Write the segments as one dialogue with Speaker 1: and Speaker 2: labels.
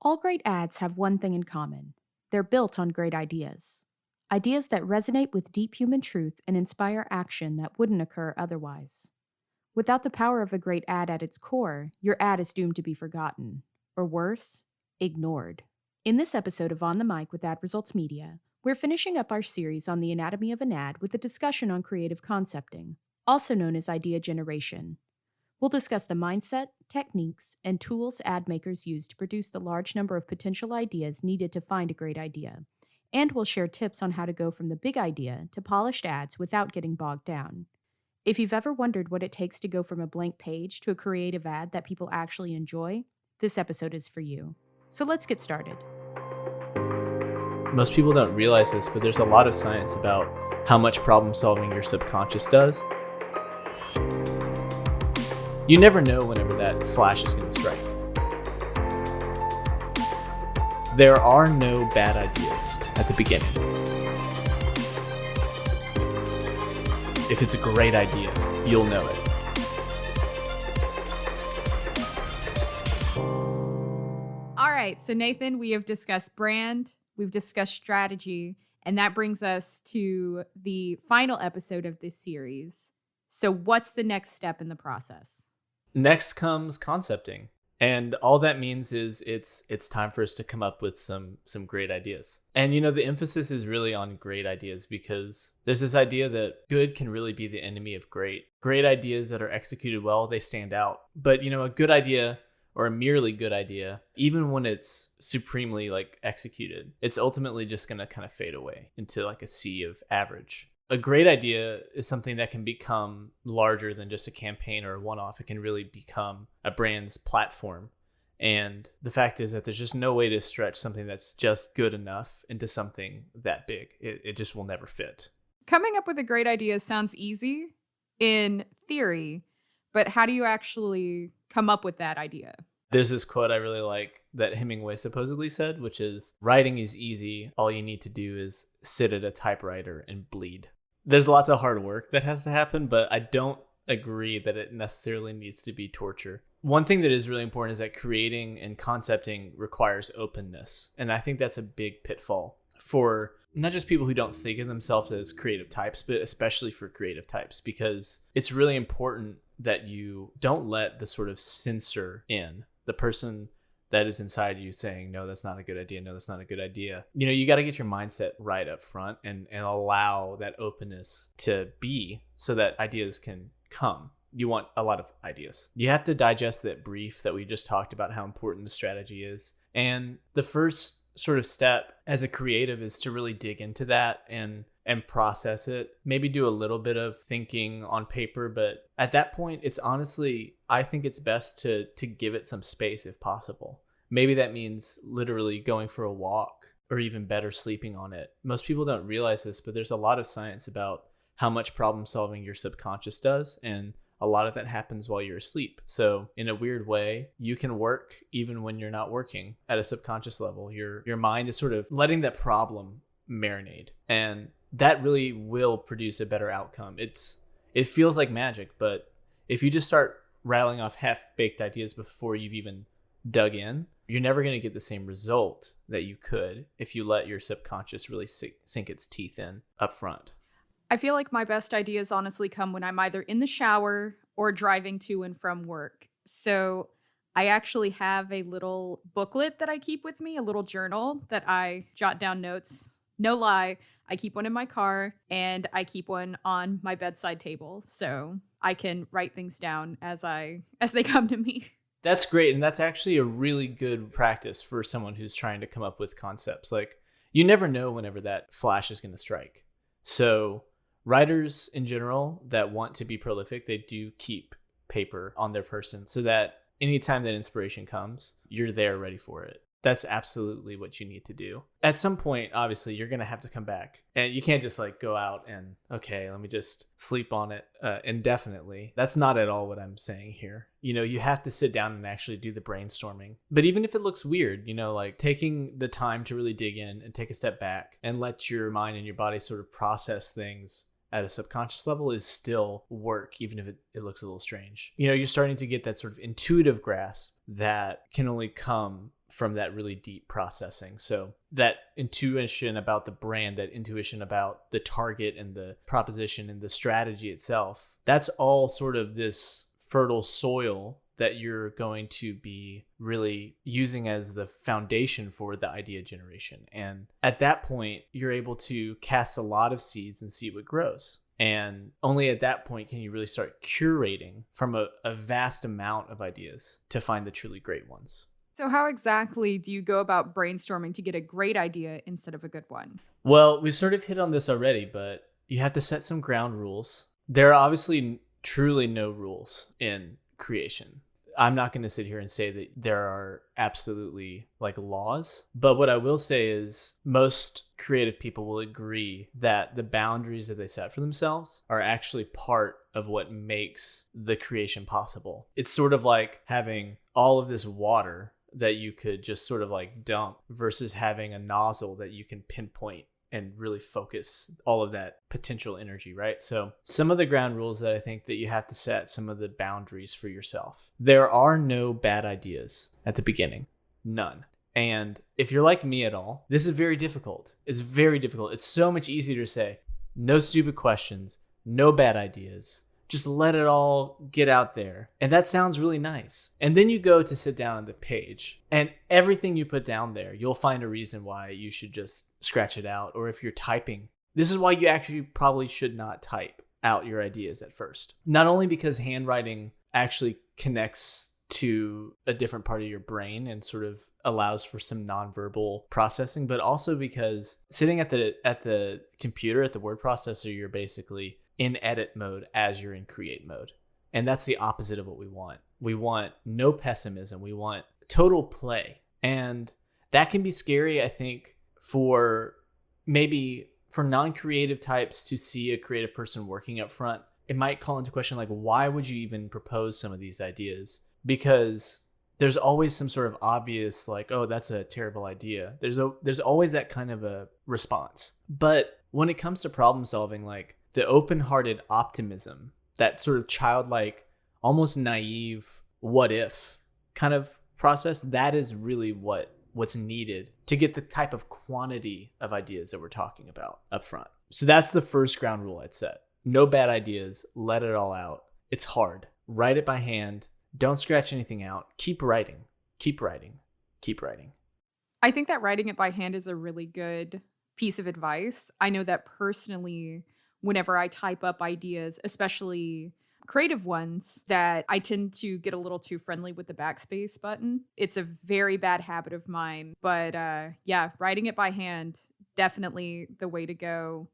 Speaker 1: All great ads have one thing in common. They're built on great ideas. Ideas that resonate with deep human truth and inspire action that wouldn't occur otherwise. Without the power of a great ad at its core, your ad is doomed to be forgotten. Or worse, ignored. In this episode of On the Mic with Ad Results Media, we're finishing up our series on the anatomy of an ad with a discussion on creative concepting, also known as idea generation. We'll discuss the mindset, techniques, and tools ad makers use to produce the large number of potential ideas needed to find a great idea. And we'll share tips on how to go from the big idea to polished ads without getting bogged down. If you've ever wondered what it takes to go from a blank page to a creative ad that people actually enjoy, this episode is for you. So let's get started.
Speaker 2: Most people don't realize this, but there's a lot of science about how much problem solving your subconscious does. You never know whenever that flash is going to strike. There are no bad ideas at the beginning. If it's a great idea, you'll know it.
Speaker 3: All right, so Nathan, we have discussed brand, we've discussed strategy, and that brings us to the final episode of this series. So what's the next step in the process?
Speaker 2: Next comes concepting. And all that means is it's time for us to come up with some great ideas. And the emphasis is really on great ideas because there's this idea that good can really be the enemy of great. Great ideas that are executed well, they stand out. But a good idea or a merely good idea, even when it's supremely executed, it's ultimately just going to kind of fade away into a sea of average. A great idea is something that can become larger than just a campaign or a one-off. It can really become a brand's platform. And the fact is that there's just no way to stretch something that's just good enough into something that big. It just will never fit.
Speaker 3: Coming up with a great idea sounds easy in theory, but how do you actually come up with that idea?
Speaker 2: There's this quote I really like that Hemingway supposedly said, which is, "Writing is easy. All you need to do is sit at a typewriter and bleed." There's lots of hard work that has to happen, but I don't agree that it necessarily needs to be torture. One thing that is really important is that creating and concepting requires openness. And I think that's a big pitfall for not just people who don't think of themselves as creative types, but especially for creative types, because it's really important that you don't let the sort of censor in, the person that is inside you saying, no, that's not a good idea. No, that's not a good idea. You got to get your mindset right up front and allow that openness to be so that ideas can come. You want a lot of ideas. You have to digest that brief that we just talked about, how important the strategy is. And the first sort of step as a creative is to really dig into that and process it. Maybe do a little bit of thinking on paper, but at that point, it's honestly, I think it's best to give it some space if possible. Maybe that means literally going for a walk or even better, sleeping on it. Most people don't realize this, but there's a lot of science about how much problem solving your subconscious does. And a lot of that happens while you're asleep. So in a weird way, you can work even when you're not working at a subconscious level. Your mind is sort of letting that problem marinate. And that really will produce a better outcome. It feels like magic, but if you just start rattling off half-baked ideas before you've even dug in, you're never going to get the same result that you could if you let your subconscious really sink its teeth in up front.
Speaker 3: I feel like my best ideas honestly come when I'm either in the shower or driving to and from work. So I actually have a little booklet that I keep with me, a little journal that I jot down notes. No lie, I keep one in my car and I keep one on my bedside table so I can write things down as they come to me.
Speaker 2: That's great. And that's actually a really good practice for someone who's trying to come up with concepts. You never know whenever that flash is going to strike. So writers in general that want to be prolific, they do keep paper on their person so that anytime that inspiration comes, you're there ready for it. That's absolutely what you need to do. At some point, obviously, you're going to have to come back. And you can't just go out and, okay, let me just sleep on it indefinitely. That's not at all what I'm saying here. You have to sit down and actually do the brainstorming. But even if it looks weird, taking the time to really dig in and take a step back and let your mind and your body sort of process things at a subconscious level is still work, even if it looks a little strange. You're starting to get that sort of intuitive grasp that can only come from that really deep processing. So that intuition about the brand, that intuition about the target and the proposition and the strategy itself, that's all sort of this fertile soil that you're going to be really using as the foundation for the idea generation. And at that point, you're able to cast a lot of seeds and see what grows. And only at that point can you really start curating from a vast amount of ideas to find the truly great ones.
Speaker 3: So how exactly do you go about brainstorming to get a great idea instead of a good one?
Speaker 2: Well, we sort of hit on this already, but you have to set some ground rules. There are obviously truly no rules in creation. I'm not going to sit here and say that there are absolutely like laws, but what I will say is most creative people will agree that the boundaries that they set for themselves are actually part of what makes the creation possible. It's sort of like having all of this water that you could just sort of like dump versus having a nozzle that you can pinpoint and really focus all of that potential energy, right? So some of the ground rules that I think that you have to set, some of the boundaries for yourself. There are no bad ideas at the beginning, none. And if you're like me at all, this is very difficult. It's very difficult. It's so much easier to say, no stupid questions, no bad ideas. Just let it all get out there. And that sounds really nice. And then you go to sit down on the page and everything you put down there, you'll find a reason why you should just scratch it out. Or if you're typing, this is why you actually probably should not type out your ideas at first. Not only because handwriting actually connects to a different part of your brain and sort of allows for some nonverbal processing, but also because sitting at the computer, at the word processor, you're basically in edit mode as you're in create mode. And that's the opposite of what we want. We want no pessimism. We want total play. And that can be scary, I think, for non-creative types to see a creative person working up front. It might call into question, like, why would you even propose some of these ideas? Because there's always some sort of obvious, like, oh, that's a terrible idea. There's always that kind of a response. But when it comes to problem solving, like, the open-hearted optimism, that sort of childlike, almost naive, what if kind of process, that is really what's needed to get the type of quantity of ideas that we're talking about up front. So that's the first ground rule I'd set. No bad ideas. Let it all out. It's hard. Write it by hand. Don't scratch anything out. Keep writing. Keep writing. Keep writing.
Speaker 3: I think that writing it by hand is a really good piece of advice. I know that personally, whenever I type up ideas, especially creative ones, that I tend to get a little too friendly with the backspace button. It's a very bad habit of mine. But yeah, writing it by hand, definitely the way to go.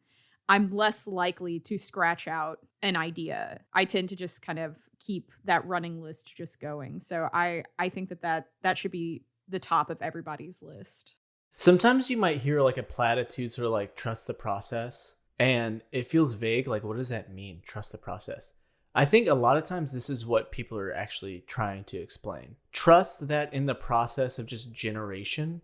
Speaker 3: I'm less likely to scratch out an idea. I tend to just kind of keep that running list just going. So I think that should be the top of everybody's list.
Speaker 2: Sometimes you might hear like a platitude, sort of like trust the process. And it feels vague. Like, what does that mean? Trust the process. I think a lot of times this is what people are actually trying to explain. Trust that in the process of just generating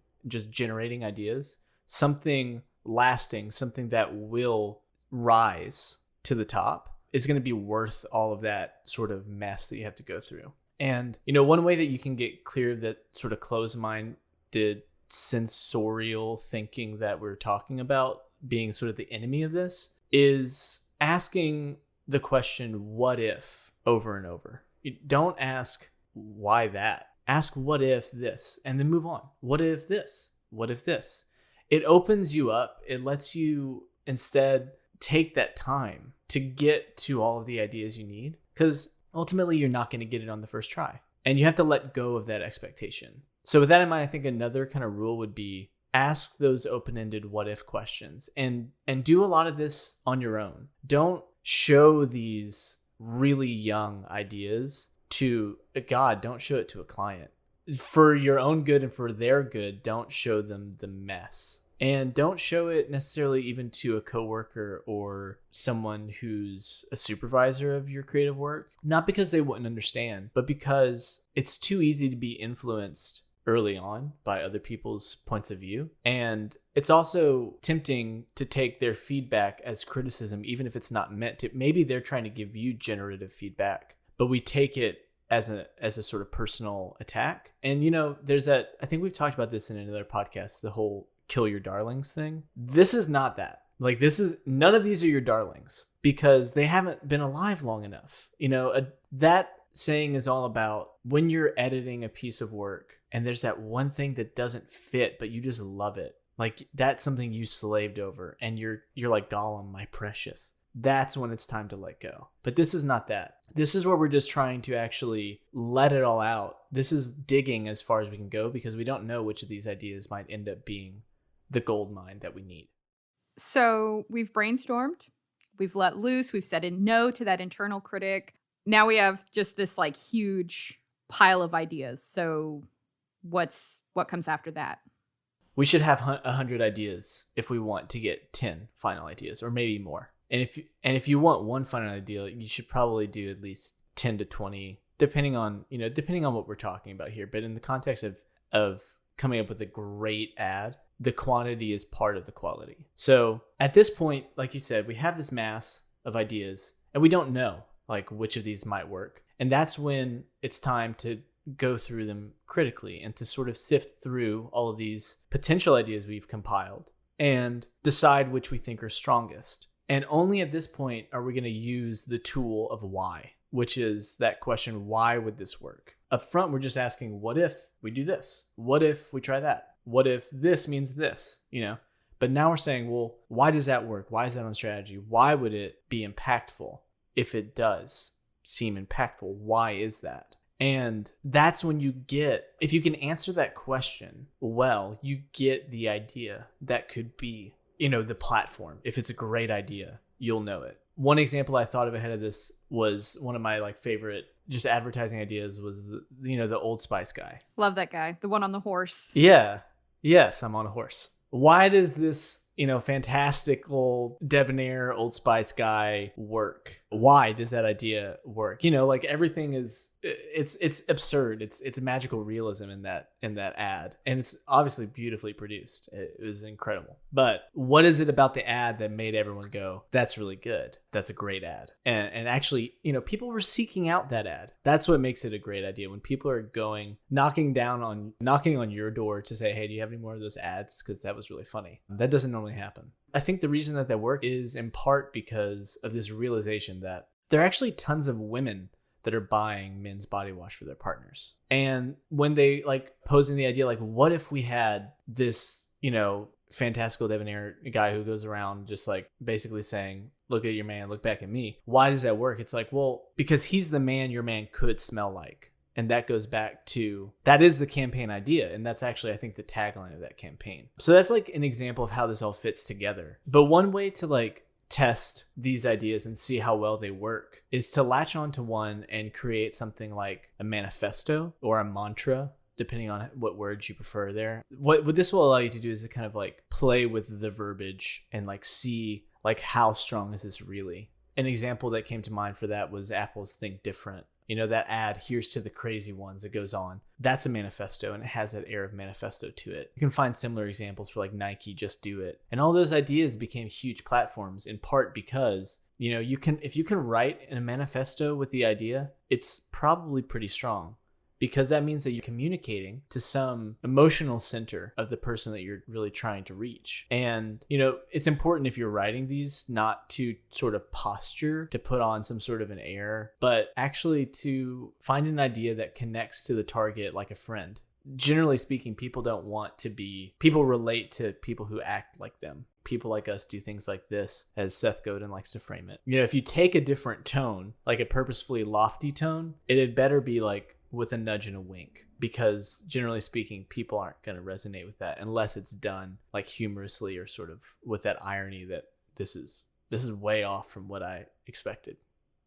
Speaker 2: ideas, something lasting, something that will rise to the top is going to be worth all of that sort of mess that you have to go through. And, one way that you can get clear of that sort of closed-minded sensorial thinking that we're talking about being sort of the enemy of this is asking the question, what if, over and over. You don't ask why that. Ask what if this, and then move on. What if this? What if this? It opens you up. It lets you instead take that time to get to all of the ideas you need, because ultimately you're not going to get it on the first try. And you have to let go of that expectation. So with that in mind, I think another kind of rule would be ask those open-ended what if questions and do a lot of this on your own. Don't show these really young ideas to a god. Don't show it to a client. For your own good and for their good, don't show them the mess. And don't show it necessarily even to a coworker or someone who's a supervisor of your creative work. Not because they wouldn't understand, but because it's too easy to be influenced early on by other people's points of view. And it's also tempting to take their feedback as criticism, even if it's not meant to. Maybe they're trying to give you generative feedback, but we take it as a sort of personal attack. And, you know, there's that, I think we've talked about this in another podcast, the whole kill your darlings thing. This is not that. Like, none of these are your darlings because they haven't been alive long enough. You know, that saying is all about when you're editing a piece of work and there's that one thing that doesn't fit, but you just love it. Like, that's something you slaved over and you're like, Gollum, my precious. That's when it's time to let go. But this is not that. This is where we're just trying to actually let it all out. This is digging as far as we can go because we don't know which of these ideas might end up being the gold mine that we need.
Speaker 3: So we've brainstormed, we've let loose, we've said a no to that internal critic. Now we have just this like huge pile of ideas. So what comes after that?
Speaker 2: We should have 100 ideas if we want to get 10 final ideas or maybe more. And if you want one final idea, you should probably do at least 10 to 20, depending on what we're talking about here. But in the context of coming up with a great ad, the quantity is part of the quality. So at this point, like you said, we have this mass of ideas and we don't know like which of these might work. And that's when it's time to go through them critically and to sort of sift through all of these potential ideas we've compiled and decide which we think are strongest. And only at this point are we going to use the tool of why, which is that question, why would this work? Up front, we're just asking, what if we do this? What if we try that? What if this means this? You know? But now we're saying, well, why does that work? Why is that on strategy? Why would it be impactful if it does seem impactful? Why is that? And that's when if you can answer that question well, you get the idea that could be, you know, the platform. If it's a great idea, you'll know it. One example I thought of ahead of this was one of my like favorite just advertising ideas was the Old Spice guy.
Speaker 3: Love that guy. The one on the horse.
Speaker 2: Yeah. Yes, I'm on a horse. Why does this, fantastical, debonair Old Spice guy work? Why does that idea work? Like everything it's absurd. It's magical realism in that ad. And it's obviously beautifully produced. It was incredible. But what is it about the ad that made everyone go, that's really good? That's a great ad. And actually, people were seeking out that ad. That's what makes it a great idea. When people are knocking on your door to say, hey, do you have any more of those ads? Because that was really funny. That doesn't normally happen. I think the reason that work is in part because of this realization that there are actually tons of women that are buying men's body wash for their partners. And when they posing the idea, what if we had this, fantastical debonair guy who goes around just basically saying, look at your man, look back at me. Why does that work? It's because he's the man your man could smell like. And that goes back to, that is the campaign idea. And that's actually, I think, the tagline of that campaign. So that's an example of how this all fits together. But one way to test these ideas and see how well they work is to latch onto one and create something like a manifesto or a mantra, depending on what words you prefer there. What this will allow you to do is to kind of play with the verbiage and see how strong is this really. An example that came to mind for that was Apple's Think Different. That ad, here's to the crazy ones, it goes on. That's a manifesto, and it has that air of manifesto to it. You can find similar examples for Nike, Just Do It. And all those ideas became huge platforms in part because, if you can write in a manifesto with the idea, it's probably pretty strong. Because that means that you're communicating to some emotional center of the person that you're really trying to reach. And, it's important if you're writing these not to sort of posture, to put on some sort of an air, but actually to find an idea that connects to the target like a friend. Generally speaking, people relate to people who act like them. People like us do things like this, as Seth Godin likes to frame it. If you take a different tone, like a purposefully lofty tone, it had better be with a nudge and a wink, because generally speaking, people aren't going to resonate with that unless it's done humorously or sort of with that irony that this is way off from what I expected,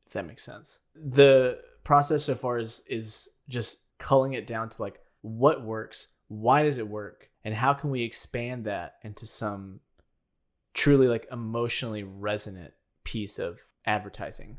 Speaker 2: if that makes sense. The process so far is just culling it down to what works, why does it work, and how can we expand that into some truly emotionally resonant piece of advertising,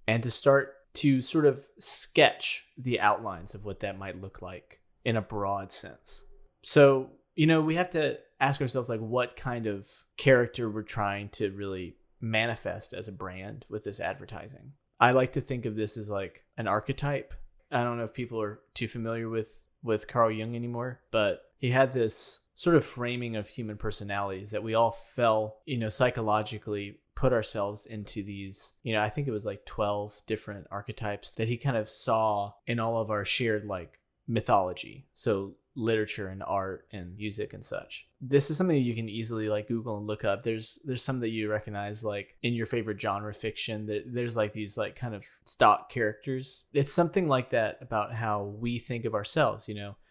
Speaker 2: and to start to sort of sketch the outlines of what that might look like in a broad sense. So, we have to ask ourselves what kind of character we're trying to really manifest as a brand with this advertising. I like to think of this as an archetype. I don't know if people are too familiar with Carl Jung anymore, but he had this sort of framing of human personalities that we all fell, psychologically put ourselves into these, I think it was like 12 different archetypes that he kind of saw in all of our shared like mythology. So literature and art and music and such. This is something you can easily like Google and look up. There's some that you recognize like in your favorite genre fiction. There's like these like kind of stock characters. It's something like that about how we think of ourselves,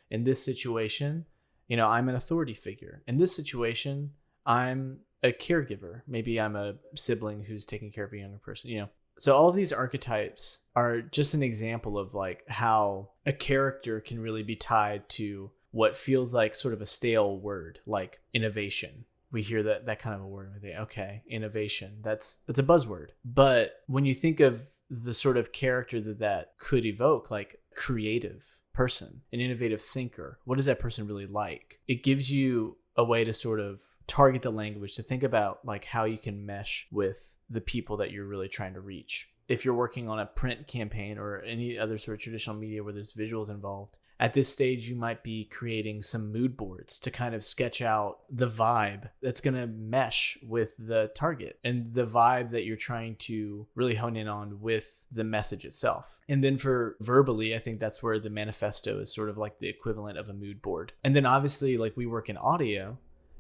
Speaker 2: in this situation, I'm an authority figure. In this situation, I'm a caregiver. Maybe I'm a sibling who's taking care of a younger person, So all of these archetypes are just an example of like how a character can really be tied to what feels like sort of a stale word, like innovation. We hear that kind of a word and we think, okay, innovation, that's a buzzword. But when you think of the sort of character that could evoke, like creative person, an innovative thinker, what is that person really like? It gives you a way to sort of target the language, to think about like how you can mesh with the people that you're really trying to reach. If you're working on a print campaign or any other sort of traditional media where there's visuals involved, at this stage you might be creating some mood boards to kind of sketch out the vibe that's going to mesh with the target and the vibe that you're trying to really hone in on with the message itself. And then for verbally, I think that's where the manifesto is sort of like the equivalent of a mood board. And then obviously, like we work in audio,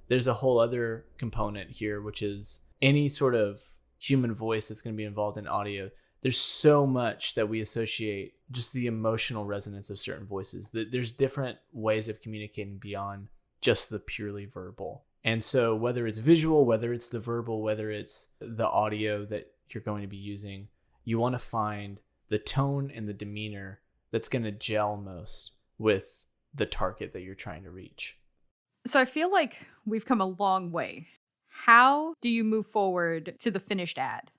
Speaker 2: there's a whole other component here, which is any sort of human voice that's going to be involved in audio. There's so much that we associate just the emotional resonance of certain voices. There's different ways of communicating beyond just the purely verbal. And so whether it's visual, whether it's the verbal, whether it's the audio that you're going to be using, you want to find the tone and the demeanor that's going to gel most with the target that you're trying to reach.
Speaker 3: So I feel like we've come a long way. How do you move forward to the finished ad?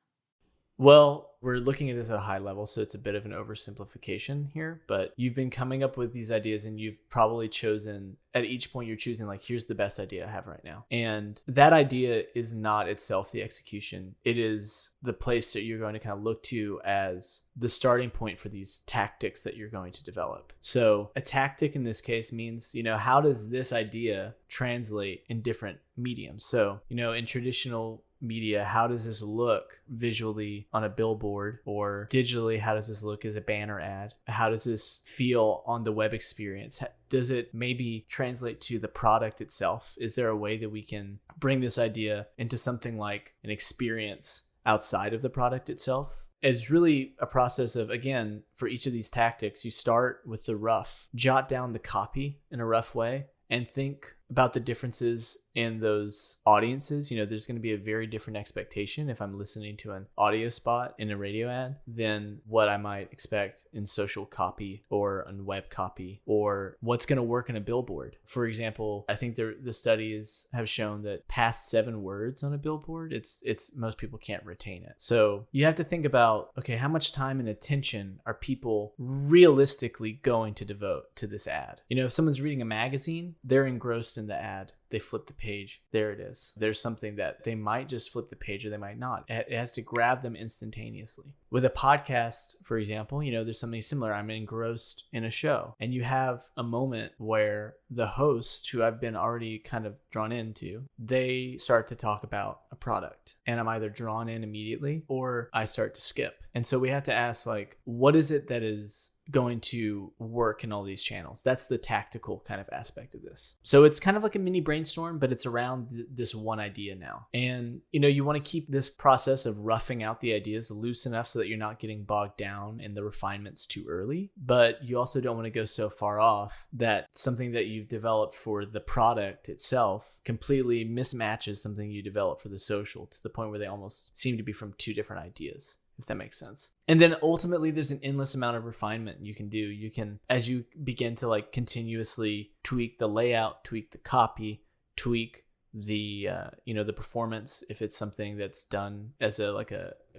Speaker 2: Well, we're looking at this at a high level, so it's a bit of an oversimplification here, but you've been coming up with these ideas and you've probably chosen, at each point you're choosing like, here's the best idea I have right now. And that idea is not itself the execution. It is the place that you're going to kind of look to as the starting point for these tactics that you're going to develop. So a tactic in this case means, how does this idea translate in different mediums? So, in traditional media, how does this look visually on a billboard, or digitally, how does this look as a banner ad? How does this feel on the web experience? Does it maybe translate to the product itself? Is there a way that we can bring this idea into something like an experience outside of the product itself? It's really a process of, again, for each of these tactics, you start with the rough, jot down the copy in a rough way, and think about the differences in those audiences. There's going to be a very different expectation if I'm listening to an audio spot in a radio ad than what I might expect in social copy or on web copy, or what's going to work in a billboard. For example, I think the studies have shown that past 7 words on a billboard, it's most people can't retain it. So you have to think about, okay, how much time and attention are people realistically going to devote to this ad? If someone's reading a magazine, they're engrossed in the ad. They flip the page. There it is. There's something that they might just flip the page or they might not. It has to grab them instantaneously. With a podcast, for example, there's something similar. I'm engrossed in a show, and you have a moment where the host, who I've been already kind of drawn into, they start to talk about a product, and I'm either drawn in immediately or I start to skip. And so we have to ask, like, what is it that is going to work in all these channels? That's the tactical kind of aspect of this. So it's kind of like a mini brainstorm, but it's around this one idea now. And, you want to keep this process of roughing out the ideas loose enough so that you're not getting bogged down in the refinements too early. But you also don't want to go so far off that something that you've developed for the product itself completely mismatches something you developed for the social, to the point where they almost seem to be from 2 different ideas, if that makes sense. And then ultimately there's an endless amount of refinement you can do. You can, as you begin to like continuously tweak the layout, tweak the copy, tweak the the performance, if it's something that's done as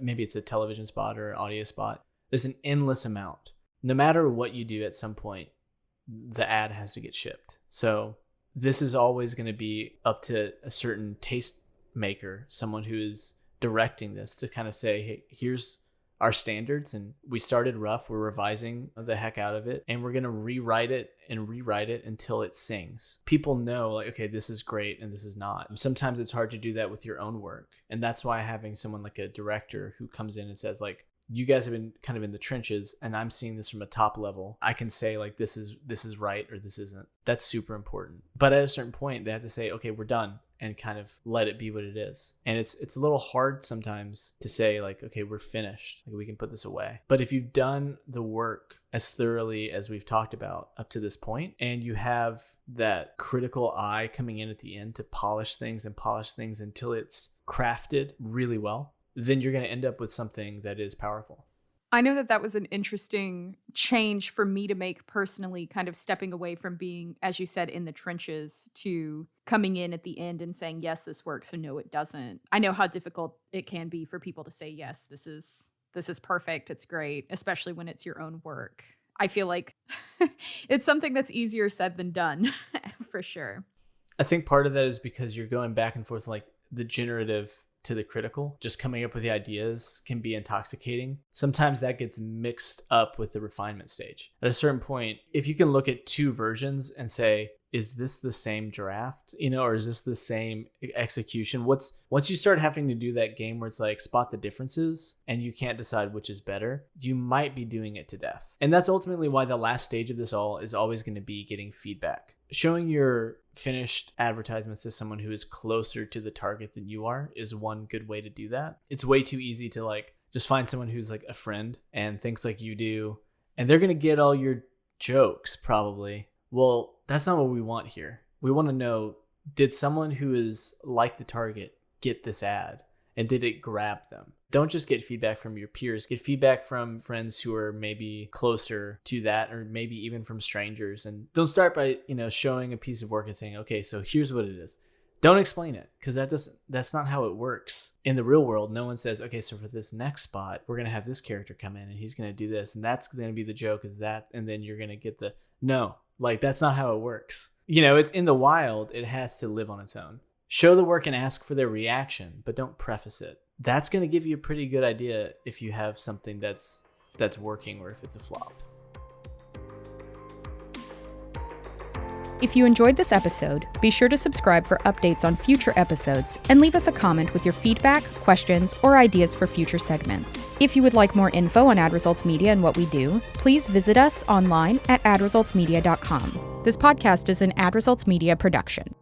Speaker 2: maybe it's a television spot or an audio spot. There's an endless amount. No matter what you do, at some point the ad has to get shipped. So this is always going to be up to a certain taste maker, someone who is directing this, to kind of say, hey, here's our standards, and we started rough. We're revising the heck out of it, and we're going to rewrite it until it sings. People know, like, okay, this is great and this is not. Sometimes it's hard to do that with your own work. And that's why having someone like a director who comes in and says, like, you guys have been kind of in the trenches and I'm seeing this from a top level. I can say, like, this is right or this isn't. That's super important. But at a certain point, they have to say, okay, we're done, and kind of let it be what it is. And it's a little hard sometimes to say, like, okay, we're finished. Like, we can put this away. But if you've done the work as thoroughly as we've talked about up to this point, and you have that critical eye coming in at the end to polish things until it's crafted really well, then you're going to end up with something that is powerful.
Speaker 3: I know that was an interesting change for me to make personally, kind of stepping away from being, as you said, in the trenches to coming in at the end and saying, yes, this works, or no, it doesn't. I know how difficult it can be for people to say, yes, this is perfect, it's great, especially when it's your own work. I feel like it's something that's easier said than done, for sure.
Speaker 2: I think part of that is because you're going back and forth, like the generative to the critical. Just coming up with the ideas can be intoxicating. Sometimes that gets mixed up with the refinement stage. At a certain point, if you can look at two versions and say, is this the same draft, or is this the same execution? Once you start having to do that game where it's like spot the differences and you can't decide which is better, you might be doing it to death. And that's ultimately why the last stage of this all is always going to be getting feedback. Showing your finished advertisements to someone who is closer to the target than you are is one good way to do that. It's way too easy to like just find someone who's like a friend and thinks like you do, and they're going to get all your jokes probably. Well, that's not what we want here. We want to know, did someone who is like the target get this ad? And did it grab them? Don't just get feedback from your peers. Get feedback from friends who are maybe closer to that, or maybe even from strangers. And don't start by, showing a piece of work and saying, okay, so here's what it is. Don't explain it, because that's not how it works. In the real world, no one says, okay, so for this next spot, we're going to have this character come in and he's going to do this. And that's going to be the joke is that. And then you're going to get no, like that's not how it works. It's in the wild. It has to live on its own. Show the work and ask for their reaction, but don't preface it. That's going to give you a pretty good idea if you have something that's working or if it's a flop.
Speaker 1: If you enjoyed this episode, be sure to subscribe for updates on future episodes and leave us a comment with your feedback, questions, or ideas for future segments. If you would like more info on Ad Results Media and what we do, please visit us online at adresultsmedia.com. This podcast is an Ad Results Media production.